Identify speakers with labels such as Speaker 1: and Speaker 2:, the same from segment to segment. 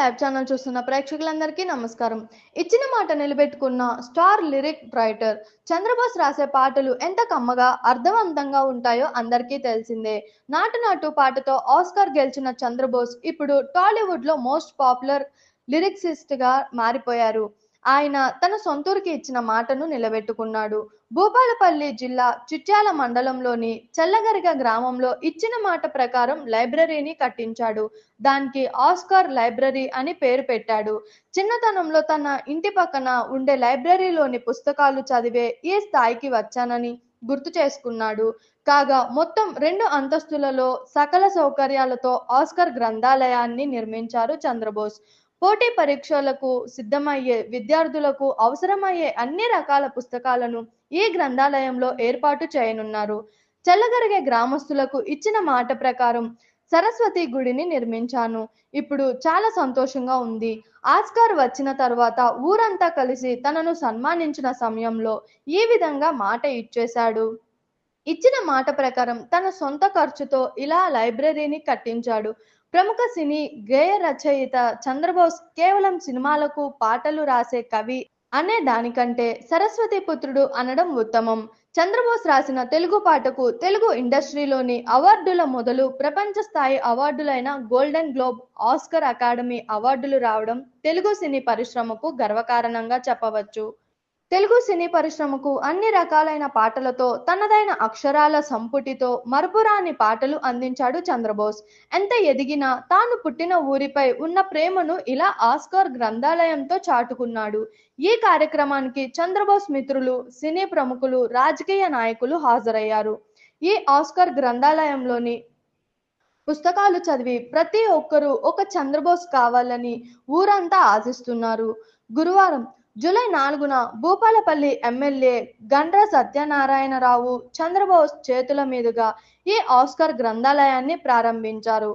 Speaker 1: Live channel చూస్తున్న ప్రేక్షకులందరికీ నమస్కారం. ఇచ్చిన మాట నిలబెట్టుకున్న స్టార్ లిరిక్ రైటర్ చంద్రబోస్ రాసే పాటలు ఎంత కమ్మగా అర్థవంతంగా ఉంటాయో అందరికీ తెలిసిందే. నాటు నాటు పాటతో ఆస్కార్ గెలిచిన చంద్రబోస్ ఇప్పుడు టాలీవుడ్ లో మోస్ట్ పాపులర్ లిరిక్సిస్ట్ గా మారిపోయారు. ఆయన తన సొంతూరికి ఇచ్చిన మాటను నిలబెట్టుకున్నాడు. భూపాలపల్లి జిల్లా చిట్యాల మండలంలోని చెల్లగరిగ గ్రామంలో ఇచ్చిన మాట ప్రకారం లైబ్రరీని కట్టించాడు. దానికి ఆస్కార్ లైబ్రరీ అని పేరు పెట్టాడు. చిన్నతనంలో తన ఇంటి పక్కన ఉండే లైబ్రరీలోని పుస్తకాలు చదివే ఈ స్థాయికి వచ్చానని గుర్తు చేసుకున్నాడు. కాగా మొత్తం 2 అంతస్తులలో సకల సౌకర్యాలతో ఆస్కార్ గ్రంథాలయాన్ని నిర్మించారు చంద్రబోస్. పోటీ పరీక్షలకు సిద్ధమయ్యే విద్యార్థులకు అవసరమయ్యే అన్ని రకాల పుస్తకాలను ఈ గ్రంథాలయంలో ఏర్పాటు చేయనున్నారు. చెల్లగరిగే గ్రామస్తులకు ఇచ్చిన మాట ప్రకారం సరస్వతి గుడిని నిర్మించాను. ఇప్పుడు చాలా సంతోషంగా ఉంది. ఆస్కార్ వచ్చిన తర్వాత ఊరంతా కలిసి తనను సన్మానించిన సమయంలో ఈ విధంగా మాట ఇచ్చేశాడు. ఇచ్చిన మాట ప్రకారం తన సొంత ఖర్చుతో ఇలా లైబ్రరీని కట్టించాడు. ప్రముఖ సినీ గేయ రచయిత చంద్రబోస్ కేవలం సినిమాలకు పాటలు రాసే కవి అనే దానికంటే సరస్వతి పుత్రుడు అనడం ఉత్తమం. చంద్రబోస్ రాసిన తెలుగు పాటకు తెలుగు ఇండస్ట్రీలోని అవార్డుల మొదలు ప్రపంచ స్థాయి అవార్డులైన గోల్డెన్ గ్లోబ్, ఆస్కార్, అకాడమీ అవార్డులు రావడం తెలుగు సినీ పరిశ్రమకు గర్వకారణంగా చెప్పవచ్చు. తెలుగు సినీ పరిశ్రమకు అన్ని రకాలైన పాటలతో తనదైన అక్షరాల సంపుటితో మరపురాని పాటలు అందించాడు చంద్రబోస్. ఎంత ఎదిగినా తాను పుట్టిన ఊరిపై ఉన్న ప్రేమను ఇలా ఆస్కార్ గ్రంథాలయంతో చాటుకున్నాడు. ఈ కార్యక్రమానికి చంద్రబోస్ మిత్రులు, సినీ ప్రముఖులు, రాజకీయ నాయకులు హాజరయ్యారు. ఈ ఆస్కార్ గ్రంథాలయంలోని పుస్తకాలు చదివి ప్రతి ఒక్కరూ ఒక చంద్రబోస్ కావాలని ఊరంతా ఆశిస్తున్నారు. గురువారం జూలై 4న భూపాలపల్లి ఎమ్మెల్యే గండ్ర సత్యనారాయణరావు చంద్రబోస్ చేతుల మీదుగా ఈ ఆస్కార్ గ్రంథాలయాన్ని ప్రారంభించారు.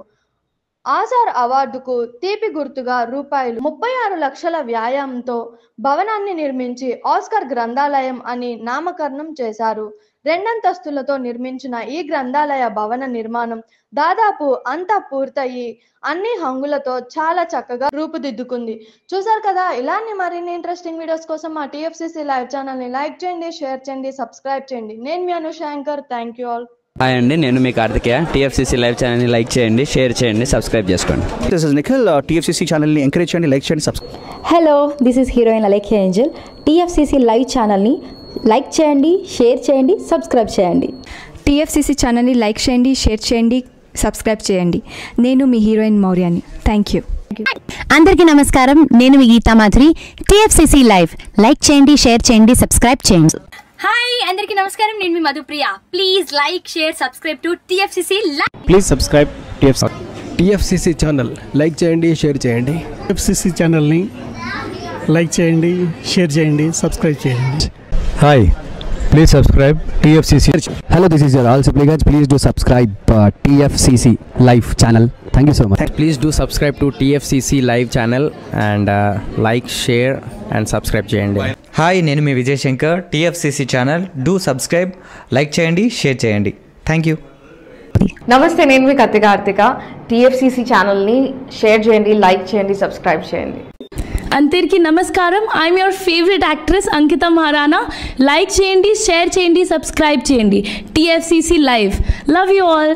Speaker 1: ఆస్కార్ అవార్డుకు తీపి గుర్తుగా ₹36 లక్షల వ్యయంతో భవనాన్ని నిర్మించి ఆస్కార్ గ్రంథాలయం అని నామకరణం చేశారు. 2 అంతస్తులతో నిర్మించిన ఈ గ్రంథాలయ భవన నిర్మాణం దాదాపు అంతా పూర్తయి అన్ని హంగులతో చాలా చక్కగా రూపుదిద్దుకుంది. చూసారు కదా, ఇలాంటి మరిన్ని ఇంట్రెస్టింగ్ వీడియోస్ కోసం మా TFCC లైవ్ ఛానల్ని లైక్ చేయండి, షేర్ చేయండి, సబ్స్క్రైబ్ చేయండి. నేను మీ Anushankar. Thank you all.
Speaker 2: Hi అండి, నేను మీ కార్తికేయ. TFCC లైవ్ ఛానల్ని లైక్ చేయండి, షేర్ చేయండి, సబ్స్క్రైబ్ చేసుకోండి.
Speaker 3: This is Nikhil. TFCC ఛానల్ని ఎంకరేజ్ చేయండి, లైక్ చేయండి, subscribe.
Speaker 4: Hello, this is heroine Alekhya Angel. TFCC live ఛానల్ని లైక్ చేయండి, షేర్ చేయండి, సబ్స్క్రైబ్ చేయండి.
Speaker 5: TFCC ఛానల్ని లైక్ చేయండి, షేర్ చేయండి, సబ్స్క్రైబ్ చేయండి. నేను మీ హీరోయిన్ మౌర్యాని. Thank you.
Speaker 6: అందరికీ నమస్కారం, నేను మీ Geetha Madhuri. TFCC live like చేయండి, షేర్ చేయండి, సబ్స్క్రైబ్ చేయండి.
Speaker 7: హాయ్ అందరికీ నమస్కారం, నేను మీ Madhupriya. Please like, share, subscribe to TFCC live.
Speaker 3: Please subscribe
Speaker 8: TFCC channel like చేయండి, షేర్ చేయండి.
Speaker 9: TFCC ఛానల్ని లైక్ చేయండి, షేర్ చేయండి, సబ్స్క్రైబ్ చేయండి.
Speaker 8: Hi, please subscribe TFCC.
Speaker 10: Hello, this is your all supply guys. Please do subscribe TFCC live channel. Thank you so much.
Speaker 2: Please do subscribe to TFCC live channel and like, share and subscribe చేయండి.
Speaker 11: Hi, నేను మీ Vijay Shankar. TFCC channel do subscribe, like చేయండి, share చేయండి. Thank you.
Speaker 12: నమస్తే, నేను మీ Karthika. TFCC ఛానల్ని share చేయండి, లైక్ చేయండి, సబ్స్క్రైబ్ చేయండి.
Speaker 13: అందరికీ నమస్కారం. I'm your favourite actress Ankita Maharana. Like చేయండి, షేర్ చేయండి, సబ్స్క్రైబ్ చేయండి. TFCC live. Love you all.